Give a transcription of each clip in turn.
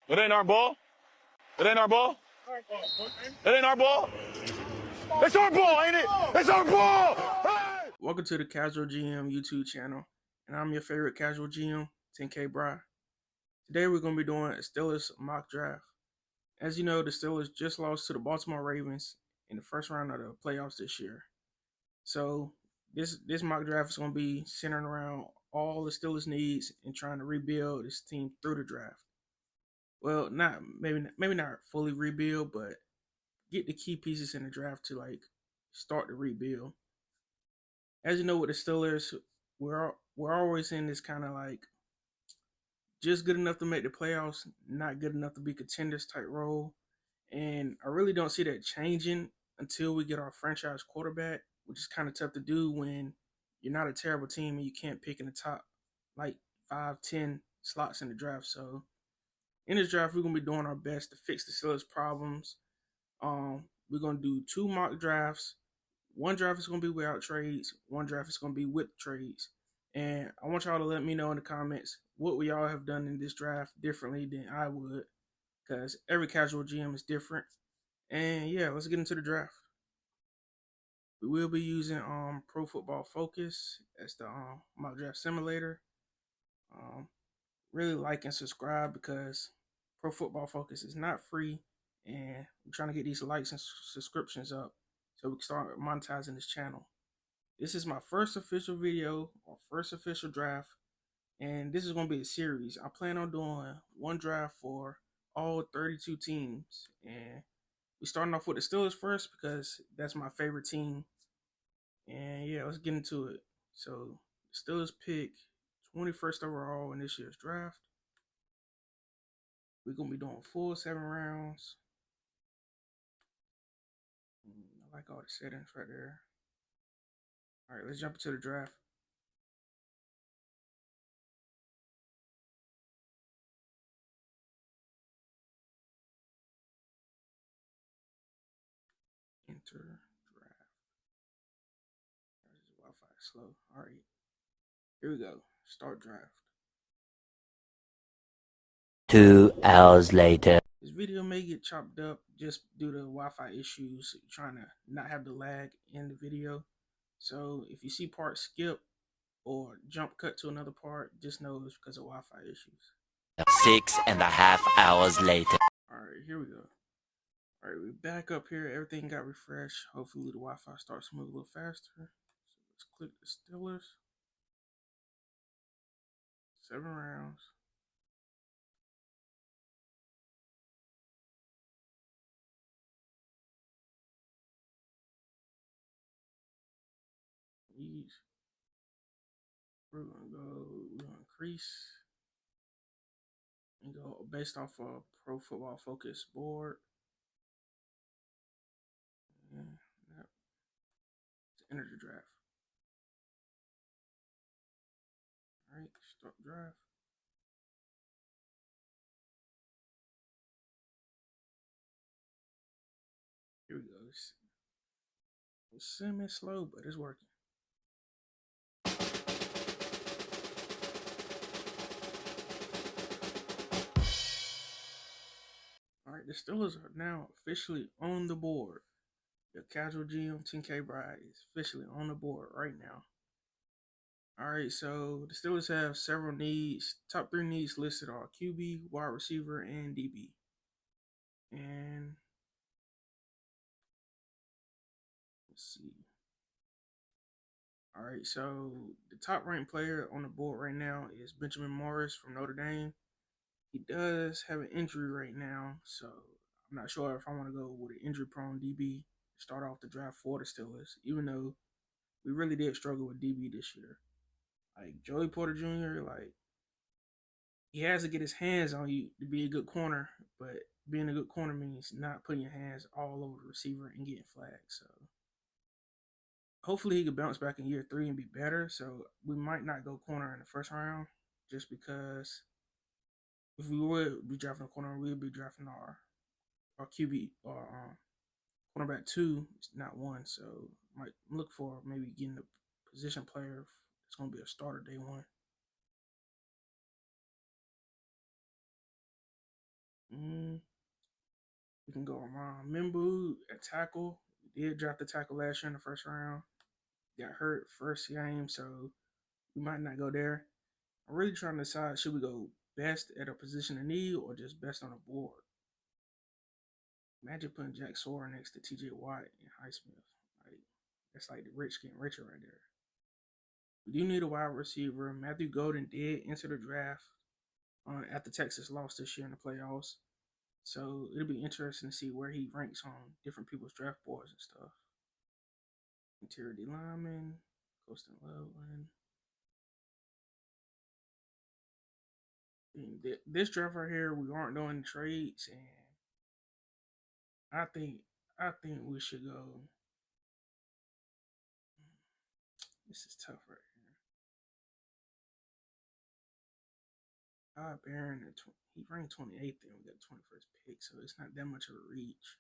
It ain't our ball. It ain't our ball. It ain't our ball. It's our ball, ain't it? It's our ball. Hey! Welcome to the Casual GM YouTube channel, and I'm your favorite Casual GM, 10K Bry. Today we're going to be doing a Steelers mock draft. As you know, the Steelers just lost to the Baltimore Ravens in the first round of the playoffs this year. So this mock draft is going to be centered around all the Steelers needs and trying to rebuild this team through the draft. Well, maybe not fully rebuild, but get the key pieces in the draft to like start the rebuild. As you know, with the Steelers, we're always in this kind of like just good enough to make the playoffs, not good enough to be contenders type role. And I really don't see that changing until we get our franchise quarterback, which is kind of tough to do when you're not a terrible team and you can't pick in the top like 5-10 slots in the draft. So in this draft, we're gonna be doing our best to fix the Steelers' problems. We're gonna do 2 mock drafts. One draft is gonna be without trades. One draft is gonna be with trades. And I want y'all to let me know in the comments what we all have done in this draft differently than I would, because every casual GM is different. And yeah, let's get into the draft. We will be using Pro Football Focus as the mock draft simulator. Really like and subscribe because Pro Football Focus is not free, and we're trying to get these likes and subscriptions up so we can start monetizing this channel. This is my first official video or first official draft, and this is going to be a series. I plan on doing one draft for all 32 teams, and we're starting off with the Steelers first because that's my favorite team. And yeah, let's get into it. So the Steelers pick 21st overall in this year's draft. We're going to be doing full 7 rounds. I like all the settings right there. All right, let's jump into the draft. Enter draft. Wi-Fi is slow. All right, here we go. Start draft. 2 hours later. This video may get chopped up just due to Wi-Fi issues, trying to not have the lag in the video. So if you see parts skip or jump cut to another part, just know it's because of Wi-Fi issues. 6.5 hours later. Alright, here we go. Alright, we're back up here. Everything got refreshed. Hopefully the Wi-Fi starts to move a little faster. So let's click the Steelers. 7 rounds. We're gonna increase and go based off of Pro Football Focus board. And yep. To enter the draft. Alright, start draft. Here we go. It's semi-slow, but it's working. Alright, the Steelers are now officially on the board. The Casual GM 10K Bry is officially on the board right now. Alright, so the Steelers have several needs. Top 3 needs listed are QB, wide receiver, and DB. And let's see. Alright, so the top ranked player on the board right now is Benjamin Morris from Notre Dame. He does have an injury right now, so I'm not sure if I want to go with an injury-prone DB to start off the draft for the Steelers, even though we really did struggle with DB this year. Like Joey Porter Jr., like he has to get his hands on you to be a good corner, but being a good corner means not putting your hands all over the receiver and getting flagged. So hopefully he can bounce back in year 3 and be better. So we might not go corner in the first round just because if we would be drafting a corner, we would be drafting our QB or cornerback 2, not 1. So might look for maybe getting a position player. It's going to be a starter day 1. can go around. Mimbu at tackle. We did drop the tackle last year in the first round. Got hurt first game, so we might not go there. I'm really trying to decide, should we go best at a position of need or just best on the board? Imagine putting Jack Sawyer next to TJ Watt and Highsmith. Like, that's like the rich getting richer right there. We do need a wide receiver. Matthew Golden did enter the draft after Texas lost this year in the playoffs. So it'll be interesting to see where he ranks on different people's draft boards and stuff. Interior D lineman, Coastin Loveland. This draft right here, we aren't doing trades, and I think we should go. This is tough right here. Barron, he ranked 28th, and we got the 21st pick, so it's not that much of a reach.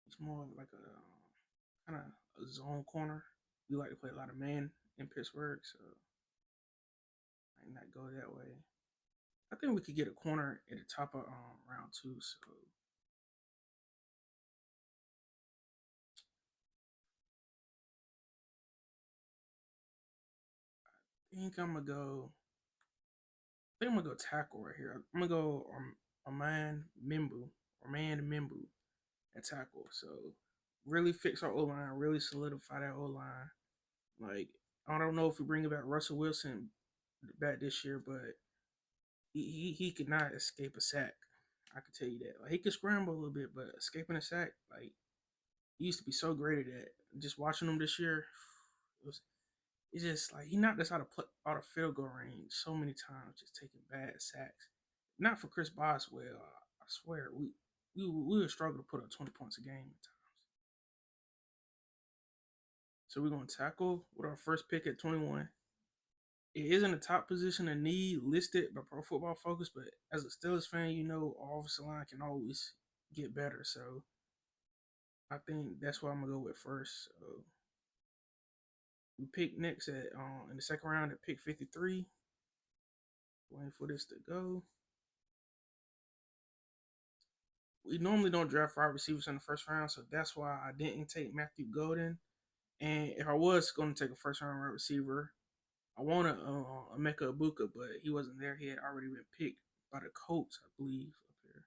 It's more like a kind of a zone corner. We like to play a lot of man in Pittsburgh, so I might not go that way. I think we could get a corner at the top of round 2, so I think I'm gonna go tackle right here. I'm gonna go man Mimbu at tackle. So really fix our O line, really solidify that O line. Like, I don't know if we bring back Russell Wilson back this year, but he could not escape a sack. I can tell you that. Like, he could scramble a little bit, but escaping a sack, like, he used to be so great at that. Just watching him this year, it's just like he knocked us out of field goal range so many times, just taking bad sacks. Not for Chris Boswell. I swear, we would struggle to put up 20 points a game at times. So we're gonna tackle with our first pick at 21. It isn't a top position of need listed by Pro Football Focus, but as a Steelers fan, you know our offensive line can always get better. So I think that's what I'm gonna go with first. So we pick next at in the second round at pick 53. Waiting for this to go. We normally don't draft wide receivers in the first round, so that's why I didn't take Matthew Golden. And if I was going to take a first round wide receiver, I wanted Emeka Ibuka, but he wasn't there. He had already been picked by the Colts, I believe, up here.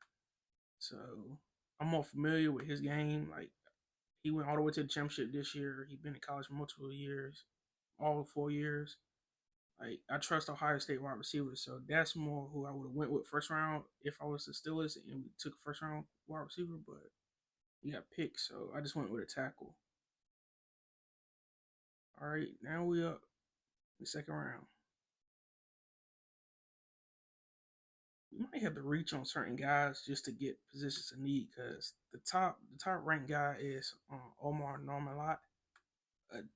So I'm more familiar with his game. Like, he went all the way to the championship this year. He's been in college for multiple years, all 4 years. Like, I trust Ohio State wide receivers, so that's more who I would have went with first round if I was the Steelers and we took a first round wide receiver, but he got picked, so I just went with a tackle. All right, now we up in the second round. We might have to reach on certain guys just to get positions of need, because the top ranked guy is Omar Normalat,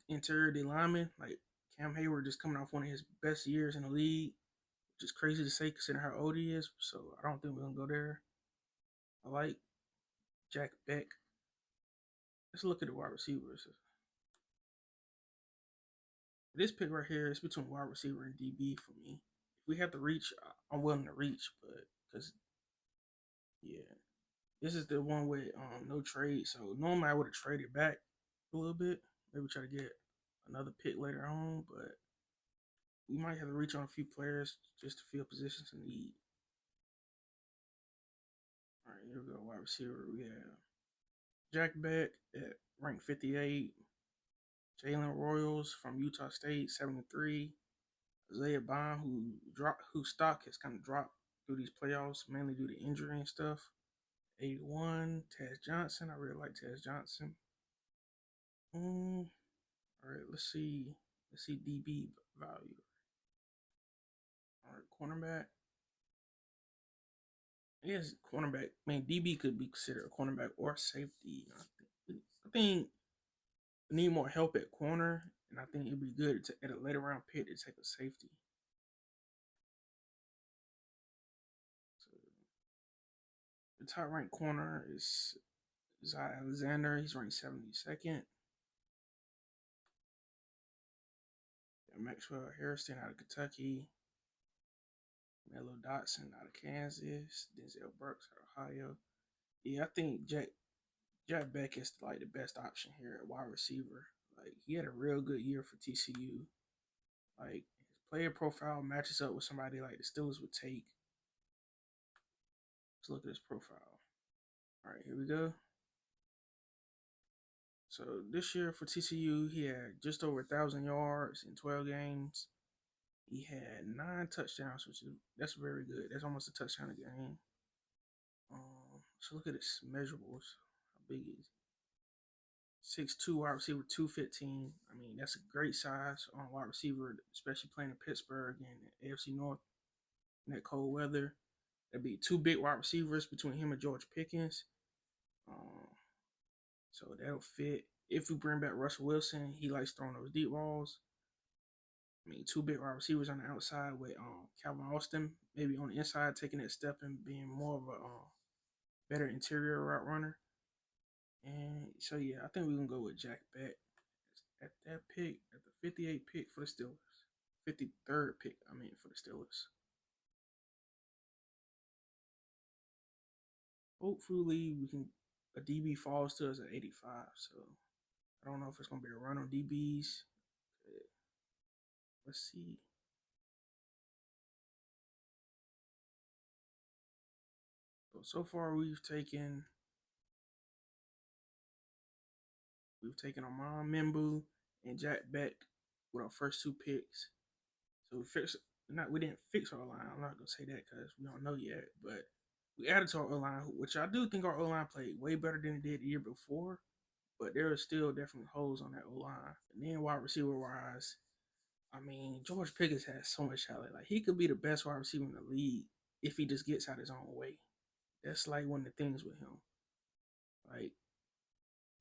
interior D lineman. Like, Cam Hayward just coming off one of his best years in the league, which is crazy to say considering how old he is. So I don't think we're gonna go there. I like Jack Beck. Let's look at the wide receivers. This pick right here is between wide receiver and DB for me. If we have to reach, I'm willing to reach, but because this is the one with no trade. So normally I would have traded back a little bit, maybe try to get another pick later on, but we might have to reach on a few players just to fill positions in need. All right, here we go. Wide receiver, we have Jack Beck at rank 58. Jalen Royals from Utah State, 73. Isaiah Bond, whose stock has kind of dropped through these playoffs, mainly due to injury and stuff. 81. Taz Johnson. I really like Taz Johnson. All right, let's see DB value. All right, cornerback. Yes, cornerback. I mean, DB could be considered a cornerback or safety. I think we need more help at corner, and I think it'd be good at a later round pick to take a safety. So the top ranked corner is Zai Alexander. He's ranked 72nd. Maxwell Harrison out of Kentucky. Melo Dotson out of Kansas. Denzel Burks out of Ohio. Yeah, I think Jack Beck is like the best option here at wide receiver. Like he had a real good year for TCU. Like his player profile matches up with somebody like the Steelers would take. Let's look at his profile. All right, here we go. So this year for TCU, he had just over 1,000 yards in 12 games. He had 9 touchdowns, that's very good. That's almost a touchdown a game. So look at his measurables. How big is he? 6'2", wide receiver, 215. I mean, that's a great size on wide receiver, especially playing in Pittsburgh and AFC North in that cold weather. That'd be two big wide receivers between him and George Pickens. So that'll fit. If we bring back Russell Wilson, he likes throwing those deep balls. I mean, two big wide receivers on the outside with Calvin Austin, maybe on the inside taking that step and being more of a better interior route runner. And so yeah, I think we're gonna go with Jack Beck at that pick, at the 58th pick for the Steelers. 53rd pick, I mean, for the Steelers. Hopefully a DB falls to us at 85. So I don't know if it's gonna be a run on DBs. Let's see. So far we've taken Amon Membu and Jack Beck with our first two picks. So we didn't fix our line. I'm not gonna say that because we don't know yet, but we added to our O-line, which I do think our O-line played way better than it did the year before, but there are still definitely holes on that O-line. And then wide receiver wise, I mean, George Pickens has so much talent. Like he could be the best wide receiver in the league if he just gets out his own way. That's like one of the things with him. Like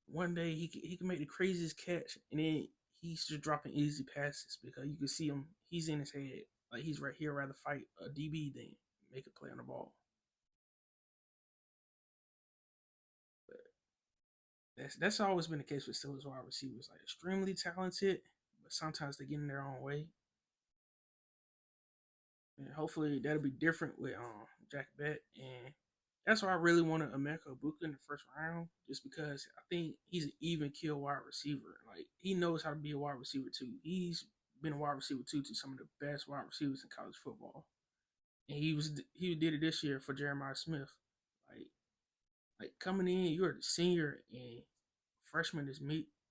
one day he can make the craziest catch, and then he's just dropping easy passes because you can see him. He's in his head like he's right here. Rather fight a DB than make a play on the ball. But that's always been the case with Steelers wide receivers. Like extremely talented, but sometimes they get in their own way. And hopefully that'll be different with Jack Beck. And that's why I really wanted Emeka Egbuka in the first round, just because I think he's an even kill wide receiver. Like he knows how to be a wide receiver too. He's been a wide receiver too to some of the best wide receivers in college football. And he did it this year for Jeremiah Smith. Like coming in, you're a senior and freshman is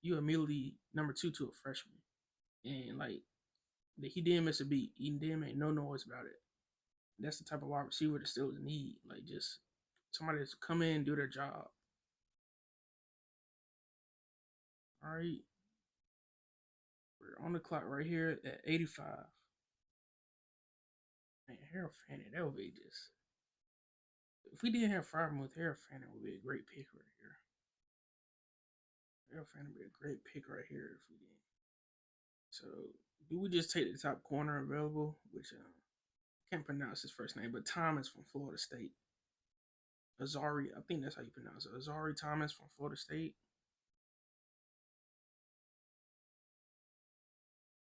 you immediately number two to a freshman. And like he didn't miss a beat. He didn't make no noise about it. That's the type of wide receiver the Steelers need. Like just somebody that's come in and do their job. All right. We're on the clock right here at 85. Man, Harold Fanning, that would be just. If we didn't have Freiermuth, Harold Fanning would be a great pick right here. Harold Fanning would be a great pick right here if we didn't. So, do we just take the top corner available, which I can't pronounce his first name, but Thomas from Florida State. Azari, I think that's how you pronounce it. Azari Thomas from Florida State.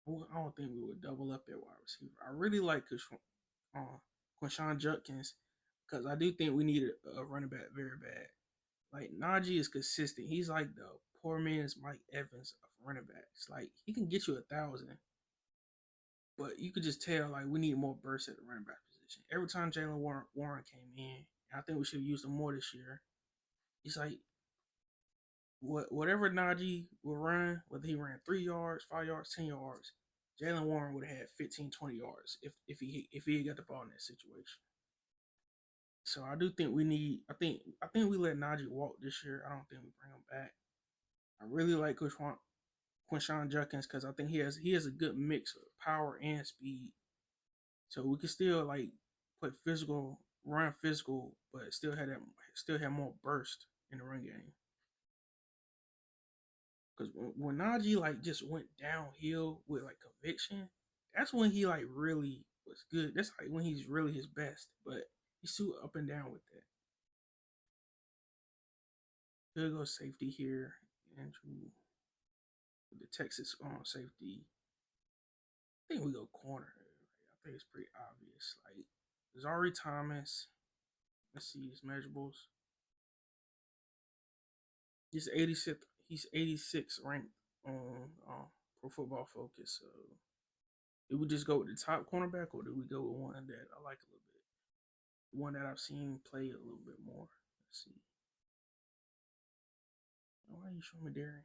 I don't think we would double up at wide receiver. I really like Quinshon Judkins because I do think we need a running back very bad. Like Najee is consistent. He's like the poor man's Mike Evans of running backs. Like he can get you 1,000, but you could just tell like we need more burst at the running back position. Every time Jalen Warren came in, I think we should have used him more this year. It's like whatever Najee will run, whether he ran 3 yards, 5 yards, 10 yards, Jalen Warren would have had 15, 20 yards if he had got the ball in that situation. So I do think we need. I think we let Najee walk this year. I don't think we bring him back. I really like Quinshon Judkins because I think he has a good mix of power and speed. So we can still like run physical, but still have more burst in the run game. Because when Najee like just went downhill with like conviction, that's when he like really was good. That's like when he's really his best. But he's too up and down with that. Could go safety here, Andrew. With the Texas safety. I think we go corner. I think it's pretty obvious. Like Zari Thomas. Let's see his measurables. He's 86th. He's 86th ranked on Pro Football Focus. So, did we just go with the top cornerback, or did we go with one that I like a little bit? One that I've seen play a little bit more. Let's see. Why are you showing me Darren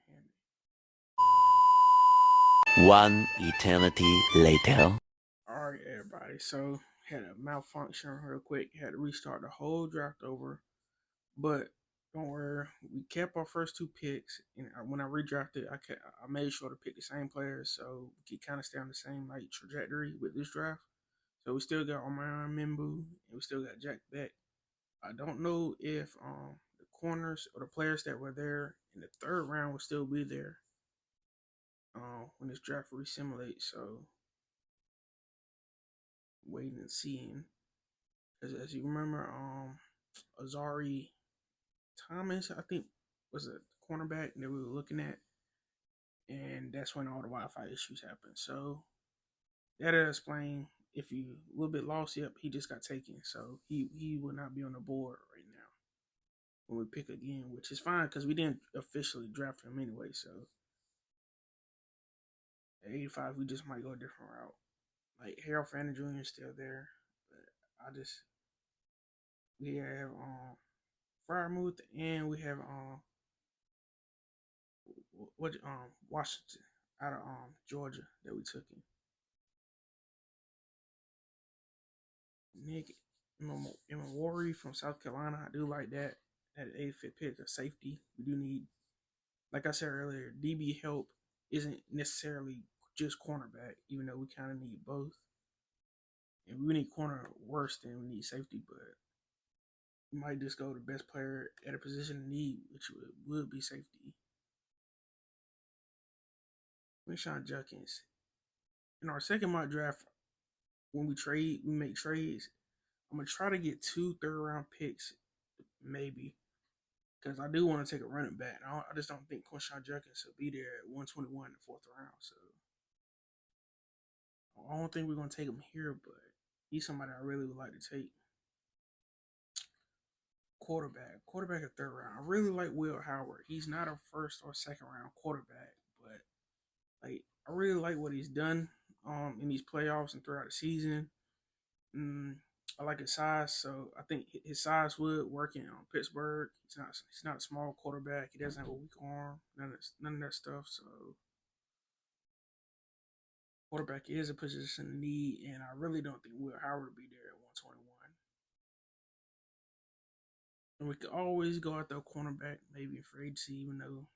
Handy? One eternity later. All right, everybody. So had a malfunction real quick. Had to restart the whole draft over, but don't worry. We kept our first two picks, and when I redrafted, I made sure to pick the same players so we could kind of stay on the same like trajectory with this draft. So we still got Omarion Mimbu, and we still got Jack Beck. I don't know if the corners or the players that were there in the third round will still be there when this draft resimulates. So waiting and seeing. As you remember, Azari Thomas, I think, was a cornerback that we were looking at, and that's when all the Wi-Fi issues happened. So that'll explain if you a little bit lost. Yep, he just got taken, so he will not be on the board right now when we pick again, which is fine because we didn't officially draft him anyway. So at 85, we just might go a different route. Like Harold Fannin Jr. is still there, but we have Fryermuth, and we have Washington out of Georgia that we took in. Nick Imawari from South Carolina. I do like that. At 85th pick, a safety. We do need, like I said earlier, DB help isn't necessarily just cornerback, even though we kind of need both. And we need corner worse than we need safety, but we might just go to the best player at a position of need, which would be safety. Winshawn Judkins. In our second mock draft, when we make trades, I'm going to try to get 2 third-round picks, maybe, because I do want to take a running back. I just don't think Winshawn Judkins will be there at 121 in the 4th round, so I don't think we're going to take him here, but he's somebody I really would like to take. Quarterback at 3rd round. I really like Will Howard. He's not a 1st or 2nd round quarterback, but like I really like what he's done in these playoffs and throughout the season. I like his size, so I think his size would work in Pittsburgh. He's not a small quarterback. He doesn't have a weak arm. None of that stuff. So quarterback is a position of need, and I really don't think Will Howard will be there at 121. And we could always go out there cornerback, maybe in free agency, even though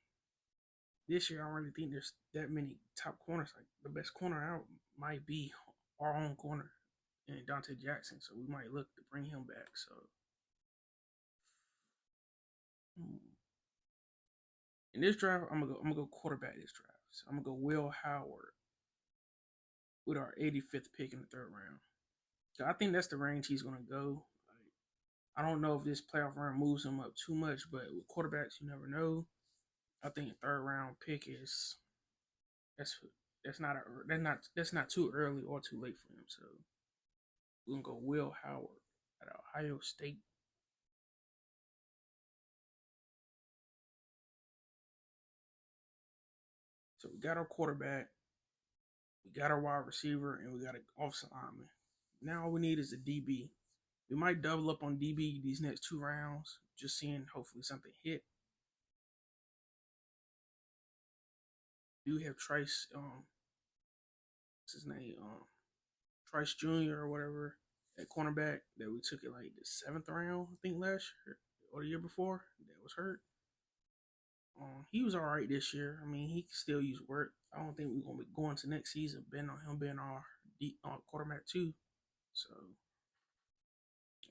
this year I don't really think there's that many top corners. Like the best corner out might be our own corner and Dante Jackson, so we might look to bring him back. So in this draft, I'm gonna go quarterback this draft. So I'm gonna go Will Howard with our 85th pick in the 3rd round. So I think that's the range he's gonna go. I don't know if this playoff run moves him up too much, but with quarterbacks, you never know. I think a 3rd round pick is that's not too early or too late for him. So we're gonna go Will Howard at Ohio State. So we got our quarterback, we got our wide receiver, and we got an offensive lineman. Now all we need is a DB. We might double up on DB these next 2 rounds, just seeing hopefully something hit. We do have Trice, what's his name? Trice Jr. or whatever at cornerback that we took it like the 7th round, I think last year or the year before that was hurt. He was all right this year. I mean, he can still use work. I don't think we're gonna be going to next season betting on him being our quarterback too. So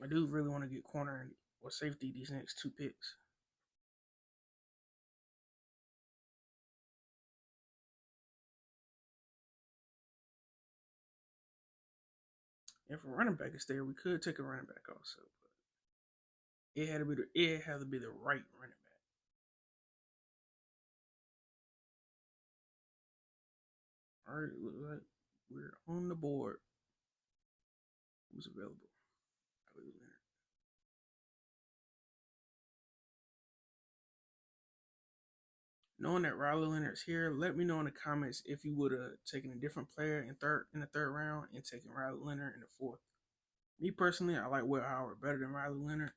I do really want to get corner or safety these next 2 picks. If a running back is there, we could take a running back also, but it had to be the right running back. All right, look like we're on the board. Who's available? Knowing that Riley Leonard's here, let me know in the comments if you would have taken a different player in the third round and taken Riley Leonard in the fourth. Me personally, I like Will Howard better than Riley Leonard.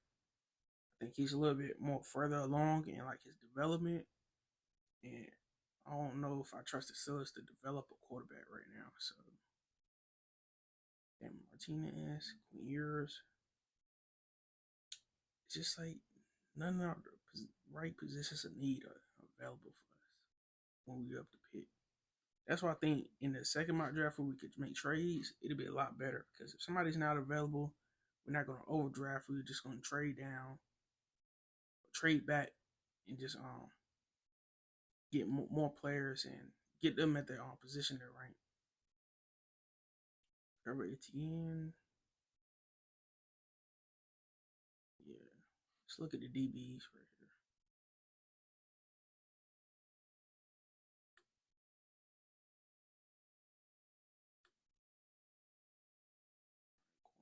I think he's a little bit more further along in like his development, and I don't know if I trust the Steelers to develop a quarterback right now. So, and Martinez, years, it's just like none of the right positions of need are available for us when we up the pick. That's why I think in the second mock draft where we could make trades, it'll be a lot better because if somebody's not available, we're not going to overdraft. We're just going to trade down, trade back, and just get more players and get them at their position they're ranked. Trevor Etienne. Yeah. Let's look at the DBs right here.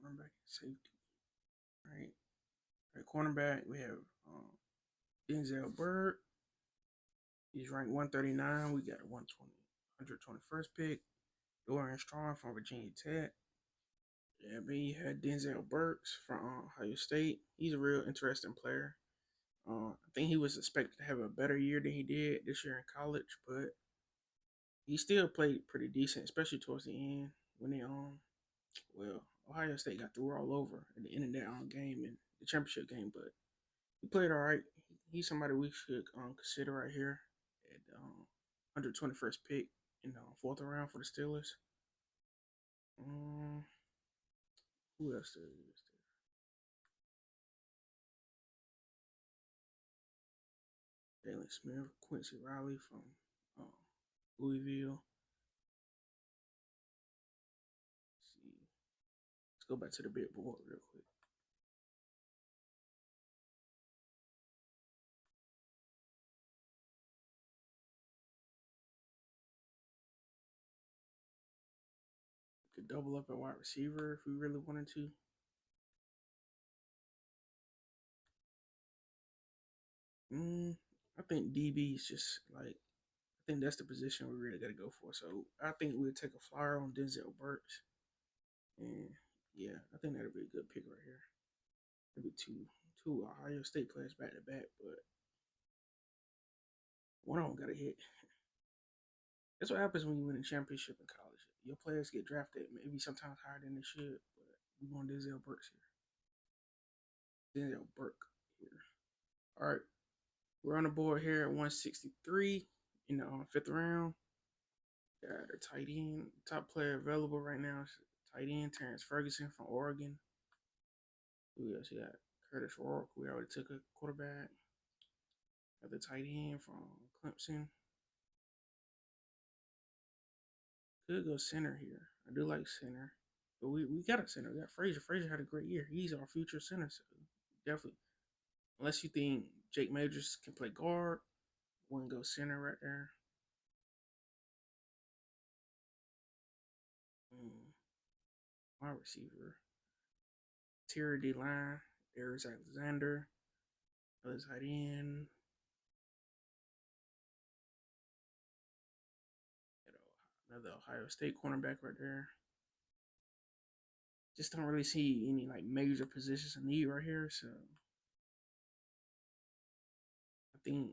Cornerback and safety. All right. At cornerback, we have Denzel Bird. He's ranked 139. We got a 121st pick. Dorian Strong from Virginia Tech. Yeah, but you had Denzel Burks from Ohio State. He's a real interesting player. I think he was expected to have a better year than he did this year in college, but he still played pretty decent, especially towards the end when they Ohio State got through all over at the end of that game in the championship game, but he played all right. He's somebody we should consider right here at 121st pick in the fourth round for the Steelers. Who else is there? Jalen Smith, Quincy Riley from Louisville. Let's see. Let's go back to the big board real quick. We could double up at wide receiver if we really wanted to. I think DB is just like, I think that's the position we really got to go for. So I think we'll take a flyer on Denzel Burks. And yeah, I think that'll be a good pick right here. Maybe two Ohio State players back to back, but one of them got to hit. That's what happens when you win a championship in college. Your players get drafted maybe sometimes higher than they should, but we want Denzel Burks here. Denzel Burke here. All right. We're on the board here at 163 in the fifth round. Got a tight end, top player available right now. Tight end Terrence Ferguson from Oregon. Who else? We got Curtis Rourke. We already took a quarterback. Got the tight end from Clemson. Could go center here. I do like center, but we got a center. We got Frazier. Frazier had a great year. He's our future center, so definitely. Unless you think Jake Majors can play guard, wouldn't go center right there. Wide receiver. Interior D line. There's Alexander. Other tight end. Another Ohio State cornerback right there. Just don't really see any like major positions in need right here, so I think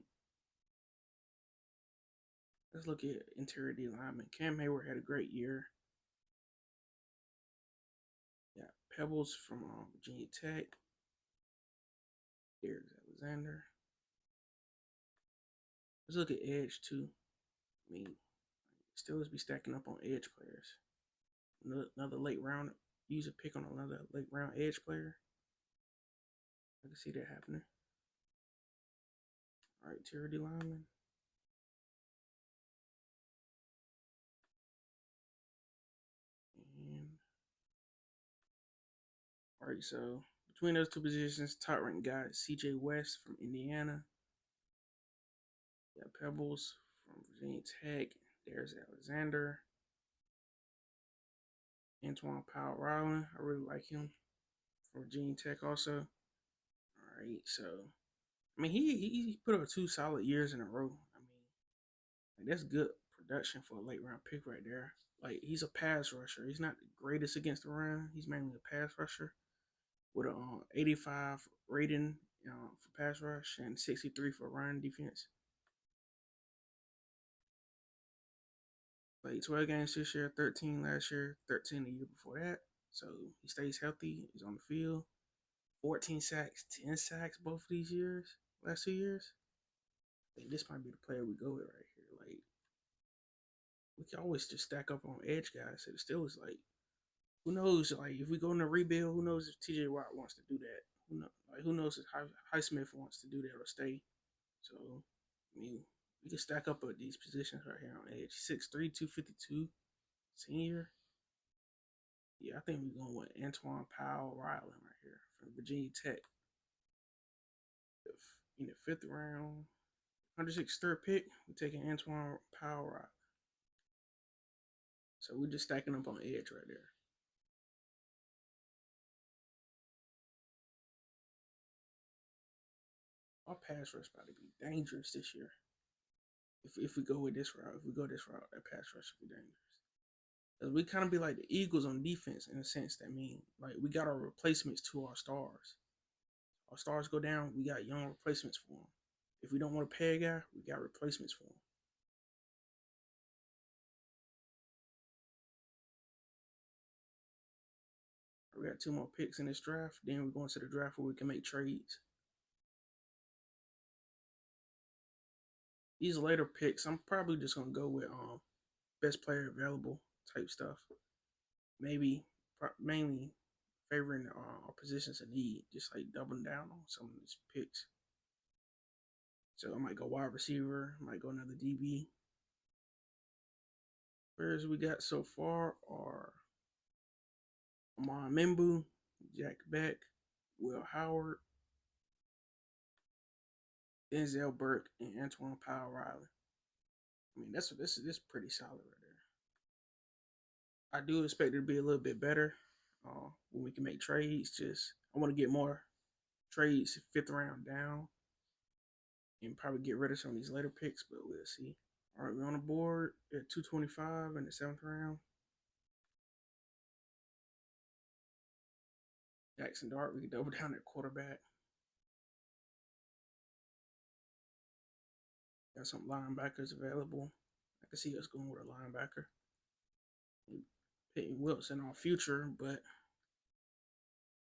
let's look at interior D lineman. Cam Hayward had a great year. Yeah, Pebbles from Virginia Tech. Here's Alexander. Let's look at edge too. I mean, Steelers be stacking up on edge players. Another late round. Use a pick on another late round edge player. I can see that happening. All right, interior D lineman. All right, so between those two positions, top ranked guy CJ West from Indiana. Got Pebbles from Virginia Tech. There's Alexander. Antoine Powell Rowland. I really like him from Virginia Tech also. All right, so I mean he put up 2 solid years in a row. I mean, Like, that's good production for a late round pick right there. Like, he's a pass rusher. He's not the greatest against the run. He's mainly a pass rusher with a 85 rating for pass rush and 63 for run defense. Played 12 games this year, 13 last year, 13 the year before that. So he stays healthy. He's on the field. 14 sacks, 10 sacks both of these years, last 2 years. I think this might be the player we go with right here. Like, we can always just stack up on edge guys. So the Steelers, like, who knows? Like, if we go in a rebuild, who knows if TJ Watt wants to do that? Who knows if Highsmith wants to do that or stay? So, I mean, we can stack up at these positions right here on edge. 6'3", 252, senior. Yeah, I think we're going with Antoine Powell Riley right here from Virginia Tech. In the 5th round, 106th third pick, we're taking Antoine Powell Riley. So we're just stacking up on edge right there. Our pass rush about to be dangerous this year. If we go with this route, that pass rush will be dangerous. Because we kind of be like the Eagles on defense in a sense. That mean, like, we got our replacements to our stars. Our stars go down, we got young replacements for them. If we don't want to pay a guy, we got replacements for him. We got 2 more picks in this draft. Then we're going to the draft where we can make trades. These later picks, I'm probably just going to go with best player available type stuff. Maybe, mainly favoring our positions of need, just like doubling down on some of these picks. So I might go wide receiver, might go another DB. Players we got so far are Amon Membu, Jack Beck, Will Howard, Denzel Burke, and Antoine Powell Riley. I mean, this is pretty solid right there. I do expect it to be a little bit better when we can make trades. I want to get more trades 5th round down and probably get rid of some of these later picks, but we'll see. All right, we're on the board at 225 in the 7th round. Jackson Dart, we can double down at quarterback. Got some linebackers available. I can see us going with a linebacker. Peyton Wilson on future, but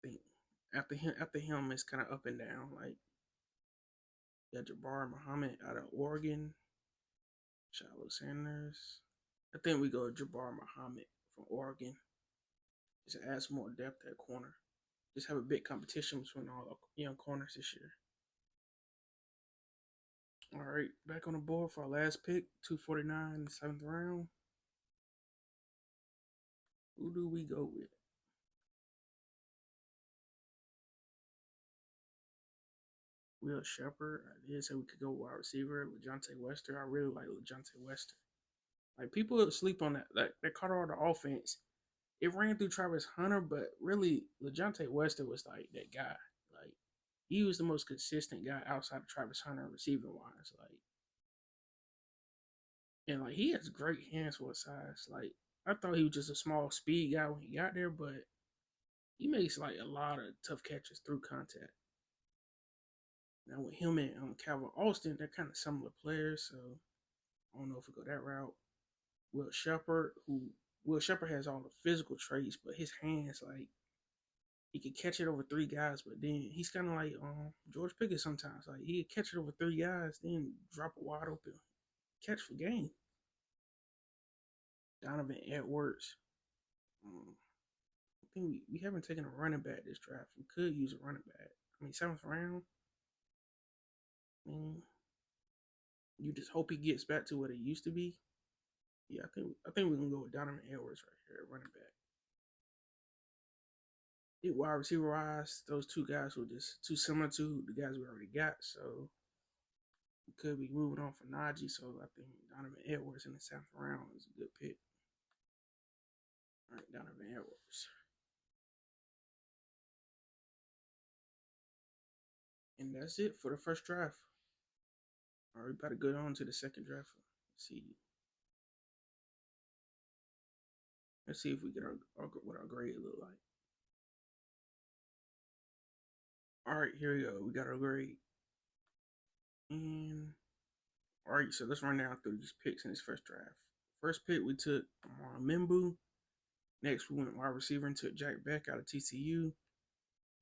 I think after him it's kind of up and down. Like, got Jabbar Muhammad out of Oregon, Shiloh Sanders. I think we go Jabbar Muhammad from Oregon. Just add some more depth at corner. Just have a big competition between all the young corners this year. All right, back on the board for our last pick, 249 in the 7th round. Who do we go with? Will Shepard. I did say we could go wide receiver with LeJohntay Wester. I really like LeJohntay Wester. Like, people sleep on that. Like, that Colorado offense, it ran through Travis Hunter, but really LeJohntay Wester was like that guy. Like, he was the most consistent guy outside of Travis Hunter receiving wise. Like, and like, he has great hands for his size. Like, I thought he was just a small speed guy when he got there, but he makes like a lot of tough catches through contact. Now with him and Calvin Austin, they're kind of similar players, so I don't know if we go that route. Will Shepard has all the physical traits, but his hands, like, he can catch it over 3 guys, but then he's kind of like George Pickens sometimes. Like, he can catch it over 3 guys, then drop a wide open catch for game. Donovan Edwards. I think we haven't taken a running back this draft. We could use a running back. I mean, 7th round. I mean, you just hope he gets back to what it used to be. Yeah, I think we can go with Donovan Edwards right here, running back. Wide receiver wise, those 2 guys were just too similar to the guys we already got, so we could be moving on for Najee. So I think Donovan Edwards in the 7th round is a good pick. All right, Donovan Edwards. And that's it for the first draft. All right, we about to go on to the second draft. see. Let's see if we get what our grade look like. All right, here we go. We got our grade. And all right, so let's run down through these picks in this first draft. First pick, we took Membu. Next, we went wide receiver and took Jack Beck out of TCU.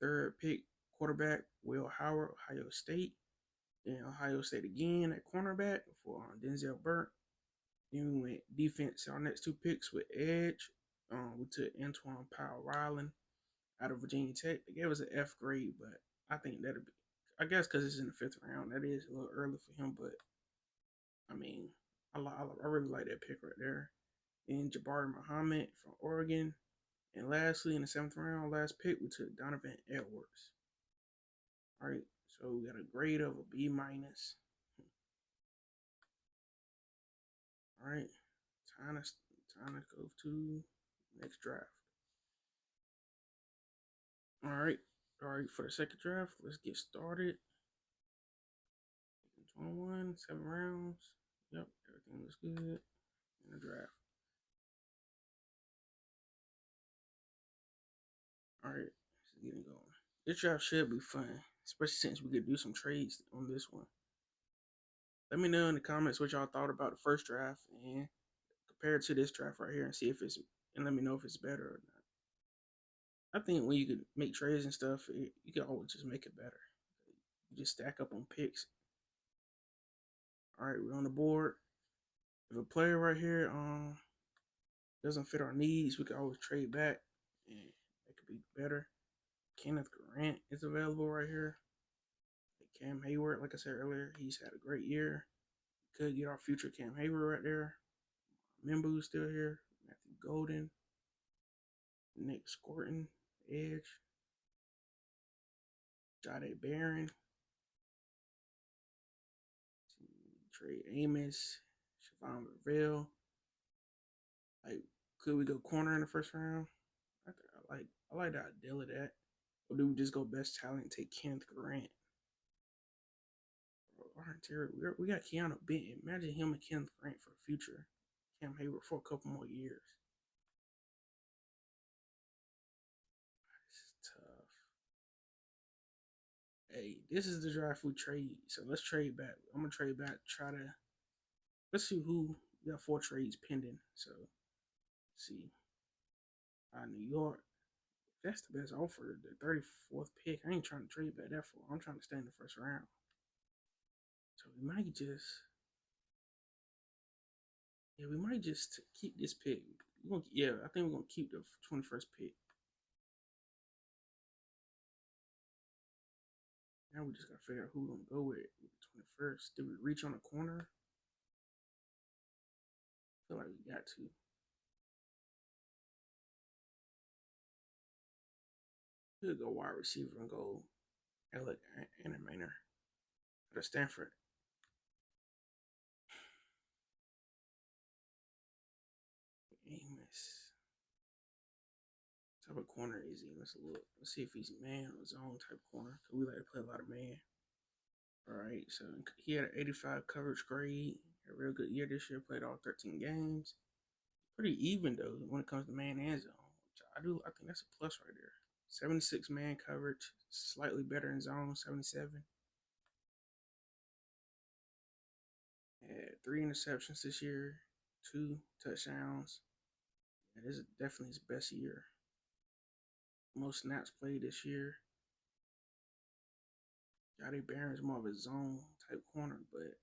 Third pick, quarterback, Will Howard, Ohio State. Then Ohio State again at cornerback for Denzel Burke. Then we went defense. Our next two picks with edge. We took Antoine Powell-Ryland out of Virginia Tech. They gave us an F grade, but I think that'll be, I guess because it's in the 5th round, that is a little early for him, but I mean, I really like that pick right there. Then Jabari Muhammad from Oregon. And lastly, in the 7th round, last pick, we took Donovan Edwards. All right, so we got a grade of a B-. All right, time to go to next draft. All right, for the second draft, let's get started. 21, 7 rounds. Yep, everything looks good in the draft. All right, let's get it going. This draft should be fun, especially since we could do some trades on this one. Let me know in the comments what y'all thought about the first draft and compare it to this draft right here and see if it's, and let me know if it's better or not. I think when you could make trades and stuff, you can always just make it better. You just stack up on picks. All right, we're on the board. If a player right here doesn't fit our needs, we can always trade back and it could be better. Kenneth Grant is available right here. Cam Hayward, like I said earlier, he's had a great year. Could get our future Cam Hayward right there. Membu's still here. Matthew Golden. Nick Scorton, edge. Jade Barron. Trey Amos. Siobhan Revelle. Like, could we go corner in the first round? I like the idea of that. Or do we just go best talent and take Kenneth Grant? Our interior, we got Keanu Benton. Imagine him and Kenneth Grant for the future. Cam Hayward for a couple more years. This is tough. Hey, this is the draft we trade. So let's trade back. I'm going to trade back. Let's see who. We got 4 trades pending. So, let's see. New York. That's the best offer. The 34th pick. I ain't trying to trade back that far. I'm trying to stay in the first round. So we might just keep this pick. I think we're gonna keep the 21st pick. Now we just gotta figure out who we're gonna go with the 21st. Did we reach on a corner? I feel like we got to. Could go wide receiver and go Alec Animator out of Stanford. Amos. What type of corner is he? Let's look. Let's see if he's man or zone type corner. Cause we like to play a lot of man. Alright, so he had an 85 coverage grade. Had a real good year this year. Played all 13 games. Pretty even though when it comes to man and zone. Which I think that's a plus right there. 76 man coverage. Slightly better in zone. 77. Had 3 interceptions this year. 2 touchdowns. Yeah, this is definitely his best year. Most snaps played this year. Jade Barron's more of a zone type corner, but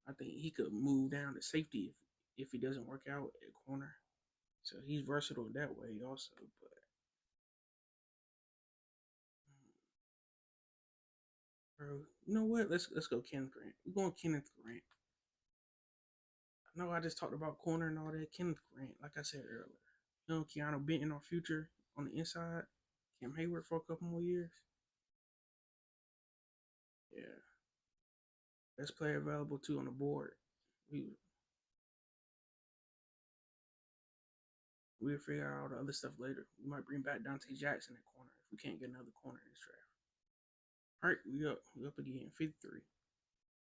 I think he could move down to safety if he doesn't work out at corner. So he's versatile that way also. But bro, you know what? Let's go Kenneth Grant. We're going Kenneth Grant. I know I just talked about corner and all that. Kenneth Grant, like I said earlier. You know, Keanu Benton, our future on the inside. Cam Hayward for a couple more years. Yeah. Best player available too on the board. We'll figure out all the other stuff later. We might bring back Dante Jackson at corner if we can't get another corner in this draft. All right, we up again. 53.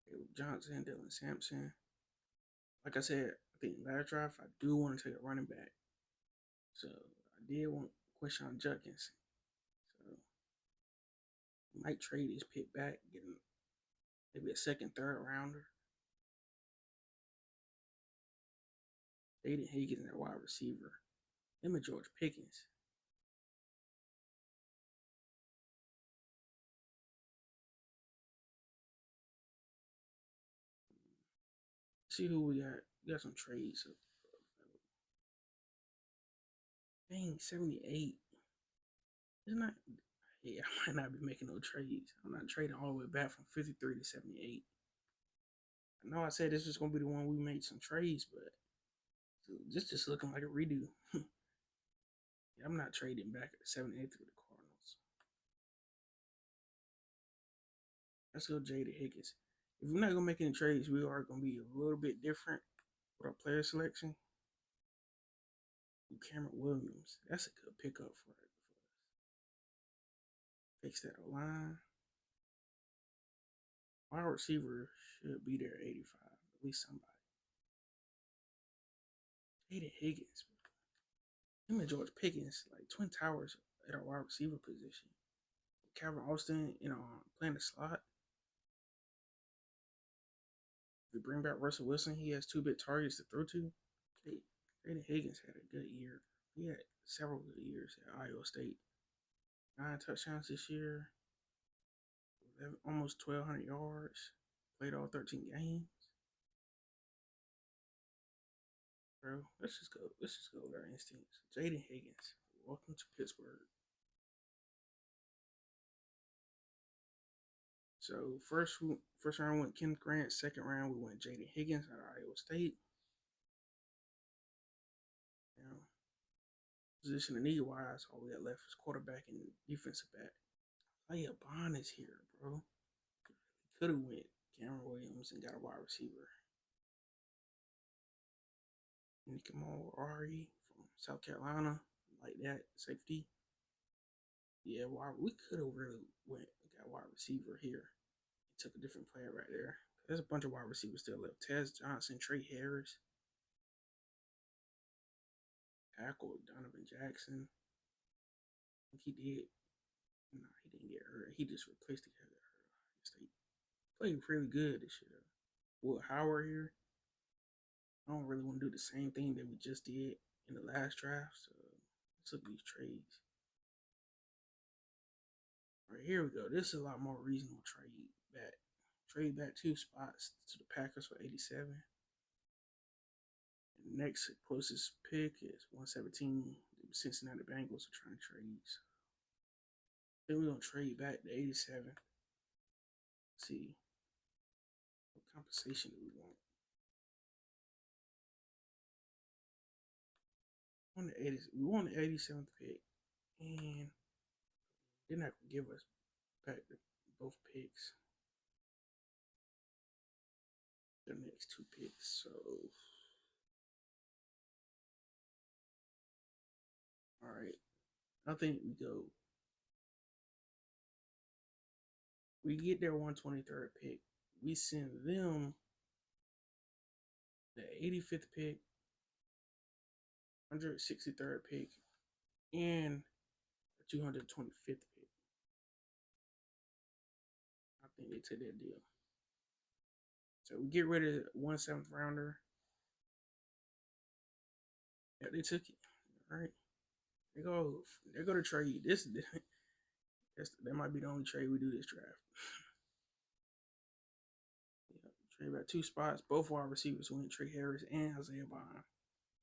Caleb Johnson, Dylan Sampson. like I said, I think last draft I do want to take a running back. So I did want Quinshon Judkins. So I might trade his pick back, getting maybe a second, third rounder. Jaden Higgins at wide receiver. Him and George Pickens. See who we got. We got some trades. Dang, 78. It's not. Yeah, I might not be making no trades. I'm not trading all the way back from 53 to 78. I know I said this was gonna be the one we made some trades, but this just looking like a redo. Yeah, I'm not trading back at 78 to the Cardinals. Let's go Jada Higgins. If we're not gonna make any trades, we are gonna be a little bit different with our player selection. Cameron Williams. That's a good pickup for us. Fix that line. Wide receiver should be there 85. At least somebody. Jaden Higgins. Him and George Pickens, like twin towers at our wide receiver position. Calvin Austin, playing the slot. We bring back Russell Wilson. He has 2 big targets to throw to. Jaden Higgins had a good year. He had several good years at Iowa State. 9 touchdowns this year. Almost 1,200 yards. Played all 13 games. Bro, let's just go with our instincts. Jaden Higgins, welcome to Pittsburgh. So first round went Kenneth Grant. Second round we went Jaden Higgins out of Iowa State. Now, position and need wise, all we got left is quarterback and defensive back. Isaiah Bond is here, bro. Could have went Cameron Williams and got a wide receiver. Nikhil Ari from South Carolina, like that safety. Yeah, we could have really went and got wide receiver here. Took a different player right there. There's a bunch of wide receivers still left. Tez Johnson, Trey Harris, tackle Donovan Jackson. I think he did. No, he didn't get hurt. He just replaced the guy that hurt. State played pretty good this year. Will Howard here. I don't really want to do the same thing that we just did in the last draft. So let's look at these trades. All right, here we go. This is a lot more reasonable trade back. Trade back 2 spots to the Packers for 87. And next closest pick is 117. The Cincinnati Bengals are trying to trade. Then we're going to trade back to 87. Let's see. What compensation do we want? We want the 87th pick. And they're not going to give us back both picks. The next 2 picks. So, all right. I think we get their 123rd pick. We send them the 85th pick, 163rd pick, and the 225th pick. I think they took that deal. So we get rid of 1 7th rounder. Yeah, they took it. All right. They go to trade. That might be the only trade we do this draft. Yeah, trade back 2 spots. Both wide receivers went, Trey Harris and Isaiah Bond.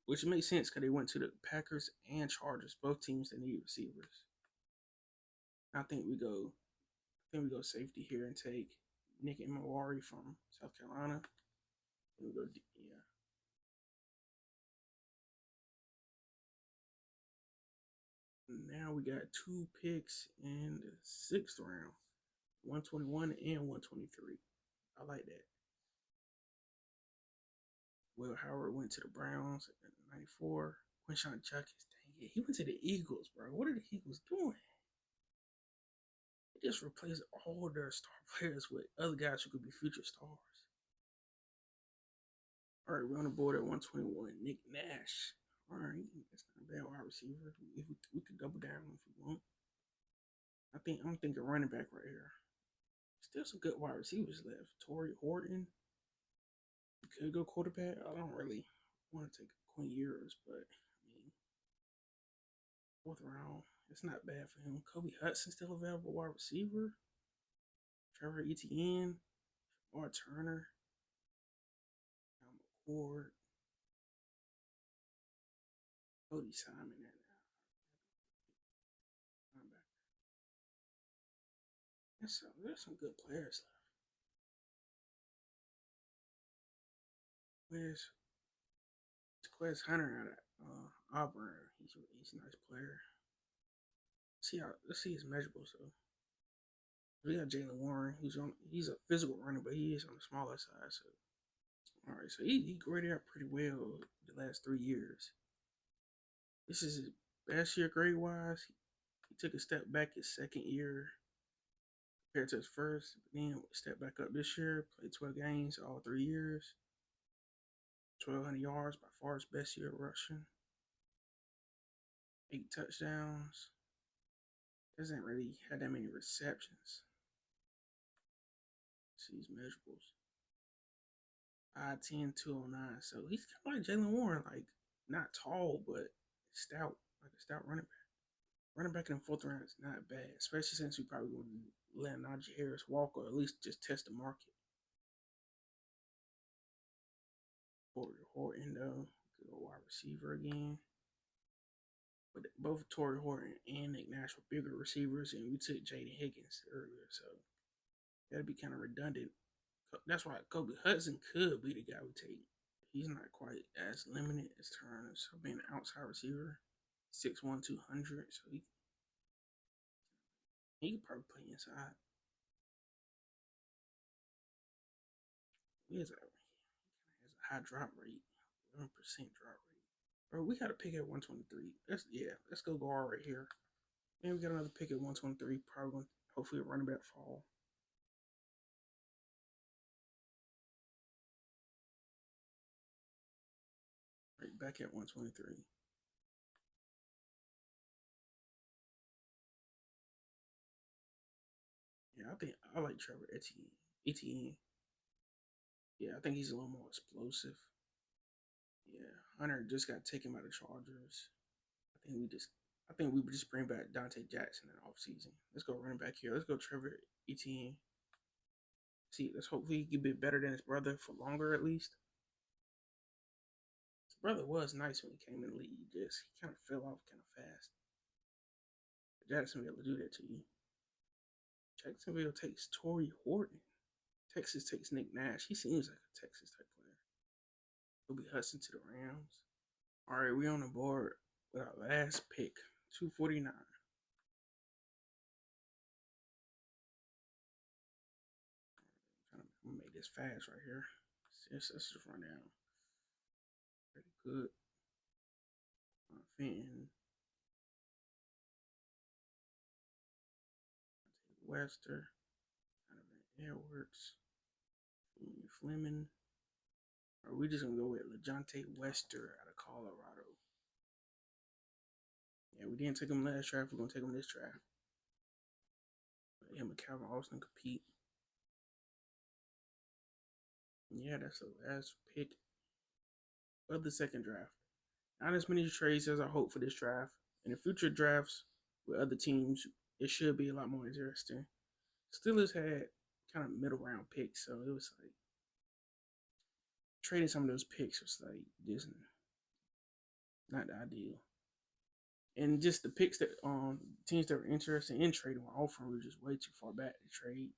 Which makes sense because they went to the Packers and Chargers, both teams that need receivers. I think we go safety here and take Nikhil Ari from South Carolina. And we go, yeah. Now we got 2 picks in the 6th round, 121 and 123. I like that. Will Howard went to the Browns at 94. Quinshon Judkins, dang it, he went to the Eagles, bro. What are the Eagles doing? They just replaced all their star players with other guys who could be future stars. All right, we're on the board at 121. Nick Nash. All right, that's not a bad wide receiver. If we could double down if we want. I'm thinking running back right here. Still some good wide receivers left. Torrey Horton. We could go quarterback. I don't really want to take Quinn Ewers, but I mean, fourth round, it's not bad for him. Kobe Hudson still available wide receiver. Trevor Etienne, or Turner, McCord, Cody Simon. There's some good players left. Where's Hunter out of Auburn? He's a nice player. Let's see his measurables though. We got Jalen Warren. He's a physical runner, but he is on the smaller side. So, all right. So he graded out pretty well the last 3 years. This is his best year grade wise. He took a step back his second year compared to his first. But then step back up this year. Played 12 games all 3 years. 1,200 yards, by far his best year rushing. 8 touchdowns. Doesn't really have that many receptions. See his measurables. 5'10", 209. So he's kind of like Jalen Warren, like not tall, but stout, like a stout running back. Running back in the fourth round is not bad, especially since we probably going to let Najee Harris walk or at least just test the market. Torrey Horton, though, good wide receiver again. But both Torrey Horton and Nick Nash were bigger receivers, and we took Jaden Higgins earlier, so that'd be kind of redundant. That's why Kobe Hudson could be the guy we take. He's not quite as limited as Turner, so being an outside receiver, 6'1", 200, so he could probably play inside. He has a high drop rate, 11% drop rate. Bro, we got a pick at 123. Let's go guard right here. And we got another pick at 123. Probably going to hopefully a running back fall. Right back at 123. Yeah, I like Trevor Etienne. Yeah, I think he's a little more explosive. Yeah, Hunter just got taken by the Chargers. I think we would just bring back Dante Jackson in the offseason. Let's go running back here. Let's go Trevor Etienne. See, let's hopefully he can be better than his brother for longer at least. His brother was nice when he came in the league. He kind of fell off kind of fast. Jacksonville will do that to you. Jacksonville takes Torrey Horton. Texas takes Nick Nash. He seems like a Texas type player. Kobe Hudson to the Rams. All right, we on the board with our last pick, 249. I'm gonna make this fast right here. Let's just run down. Pretty good. Fenton. Wester. Edwards. Fleming. Or we just gonna go with LeJohntay Wester out of Colorado. Yeah, we didn't take him last draft. We're gonna take him this draft. Let him and Calvin Austin compete. Yeah, that's the last pick of the second draft. Not as many trades as I hope for this draft. In the future drafts with other teams, it should be a lot more interesting. Steelers had kind of middle round picks, so it was like trading some of those picks was like just not the ideal. And just the picks that teams that were interested in trading were offering were just way too far back to trade.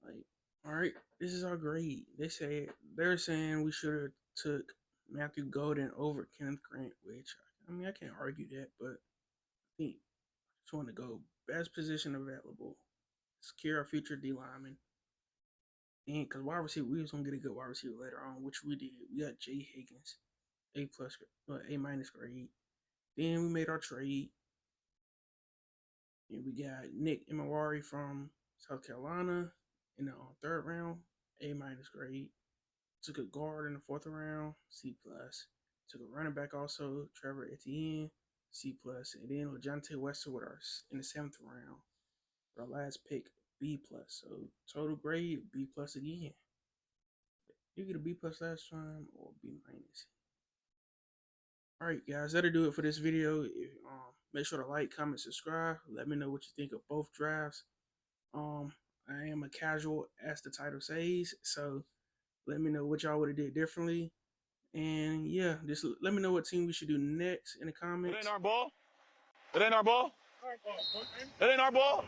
Like, all right, this is our grade. They're saying we should have took Matthew Golden over Kenneth Grant, which I mean I can't argue that, but I think I just want to go best position available, secure our future D lineman. And because wide receiver, we was gonna get a good wide receiver later on, which we did. We got Jay Higgins, A- grade. Then we made our trade. And we got Nick Emery from South Carolina in the third round, A- grade. Took a guard in the 4th round, C+. Took a running back also, Trevor Etienne, C+. And then LeJontay Western with us in the 7th round. Our last pick, B+. So total grade, B+ again. You get a B+ last time or B-. Alright guys, that'll do it for this video. Make sure to like, comment, subscribe. Let me know what you think of both drafts. I am a casual, as the title says, so let me know what y'all would have did differently. And yeah, just let me know what team we should do next in the comments. It ain't our ball. It ain't our ball. It ain't our ball.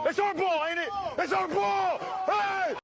It's our ball, ain't it? It's our ball. Hey!